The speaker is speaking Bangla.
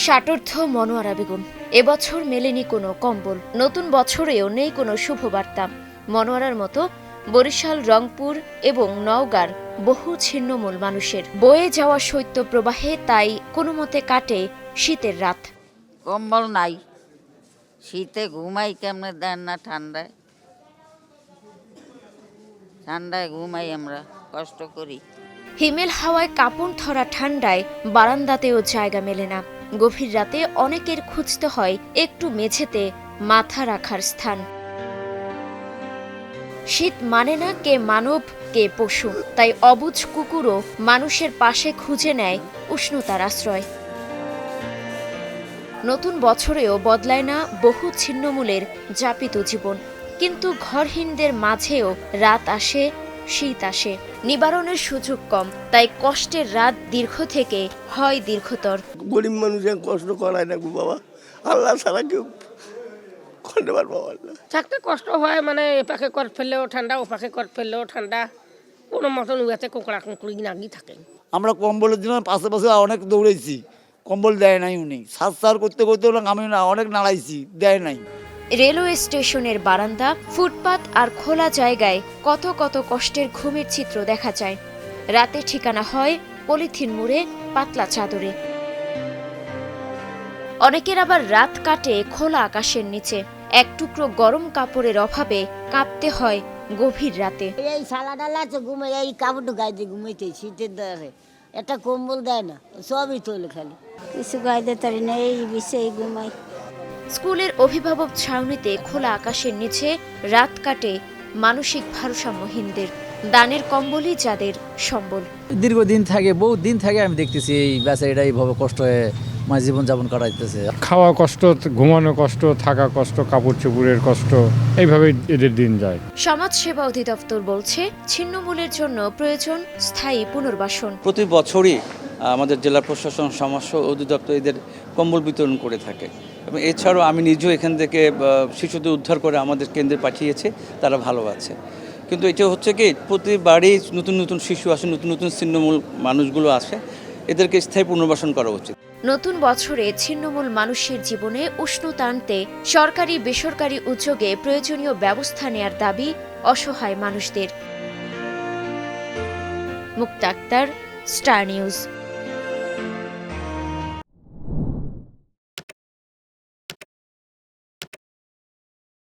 ষাটোর্ধ্ব মনোয়ারা বেগম। এবছর মেলেনি কোনো কম্বল, নতুন বছরেও নেই কোনো শুভবার্তা। মনোয়ারার মতো বরিশাল, রংপুর এবং নওগাঁর বহু ছিন্নমূল মানুষের বয়ে যাওয়া শৈত্য প্রবাহে তাই কোনো মতে কাটে শীতের রাত। কম্বল নাই, শীতে ঘুমাই কেমনে, দেন না ঠান্ডায়। ঠান্ডায় ঘুমাই, আমরা কষ্ট করি। হিমেল হাওয়ায় কাঁপন ধরা ঠান্ডায় বারান্দাতেও জায়গা মেলে না। গভীর রাতে অনেকের খুঁজতে হয় একটু মেঝেতে মাথা রাখার স্থান। শীত মানে না কে মানব কে পশু, তাই অবুঝ কুকুরও মানুষের পাশে খুঁজে নেয় উষ্ণতার আশ্রয়। নতুন বছরেও বদলায় না বহু ছিন্নমূলের যাপিত জীবন, কিন্তু ঘরহীনদের মাঝেও রাত আসে, শীত আসে। নিবারণের সুযোগ কম, তাই কষ্টের রাত দীর্ঘ থেকে হয় দীর্ঘতর। গরিব মানুষের কষ্ট করায় না গো বাবা, আল্লাহ ছাড়া কেউ করতে পারবো না। থাকতে কষ্ট হয়, মানে এ পাখে কর ফেললেও ঠান্ডা, ও পাখে কর ফেললেও ঠান্ডা, কোনো মতন উয়াতে কোঁকড়া কুঁকড়ি নাগি থাকে। আমরা কম্বলের জন্য পাশে পাশে অনেক দৌড়েছি, কম্বল দেয় নাই উনি। সার করতে করতে আমি অনেক নাড়াইছি, দেয় নাই। রেলওয়ে স্টেশনের বারান্দা, ফুটপাত আর খোলা জায়গায় কত কত কষ্টের ঘুমের চিত্র দেখা যায়। রাতে ঠিকানা হয় পলিথিন মুড়ে, পাতলা চাদরে। অনেকের আবার রাত কাটে খোলা আকাশের নিচে। এক টুকরো গরম কাপড়ের অভাবে কাঁপতে হয় গভীর রাতে। এই সালা ডালা আছে, ঘুমে এই কাপড় গায়ে দিয়ে ঘুমাইতে শীতের দ্বারে একটা কম্বল দেয় না, সবই তোলে খালি কিছু গায়ে দিতে পারি না, এই বিষয়ে ঘুমাই। স্কুলের অভিভাবক ছাউনিতে খোলা আকাশের নিচে রাত কাটে মানসিক ভারসাম্যহীনদের। দানের কম্বলই যাদের সম্বল। দীর্ঘদিন থাকে, বহু দিন থেকে আমি দেখতেছি এই বেচারিটা এইভাবে কষ্ট হয়ে মানে জীবনযাপন করাইতেছে। খাওয়া কষ্ট, ঘুমানো কষ্ট, থাকা কষ্ট, কাপড় চোপড়ের কষ্ট, এইভাবেই এদের দিন যায়। সমাজ সেবা অধিদপ্তর বলছে, ছিন্নমূলের জন্য প্রয়োজন স্থায়ী পুনর্বাসন। প্রতি বছরই আমাদের জেলা প্রশাসন, সমাজ অধিদপ্তর এদের কম্বল বিতরণ করে থাকে এবং এছাড়াও আমি নিজেও এখান থেকে শিশুদের উদ্ধার করে আমাদের কেন্দ্রে পাঠিয়েছে, তারা ভালো আছে। কিন্তু এটা হচ্ছে কি, প্রতিবারই নতুন নতুন শিশু আসে, নতুন নতুন ছিন্নমূল মানুষগুলো আসে, এদেরকে স্থায়ী পুনর্বাসন করা উচিত। নতুন বছরে ছিন্নমূল মানুষের জীবনে উষ্ণতা আনতে সরকারি বেসরকারি উদ্যোগে প্রয়োজনীয় ব্যবস্থা নেয়ার দাবি অসহায় মানুষদের। মুক্তা আক্তার, স্টার নিউজ।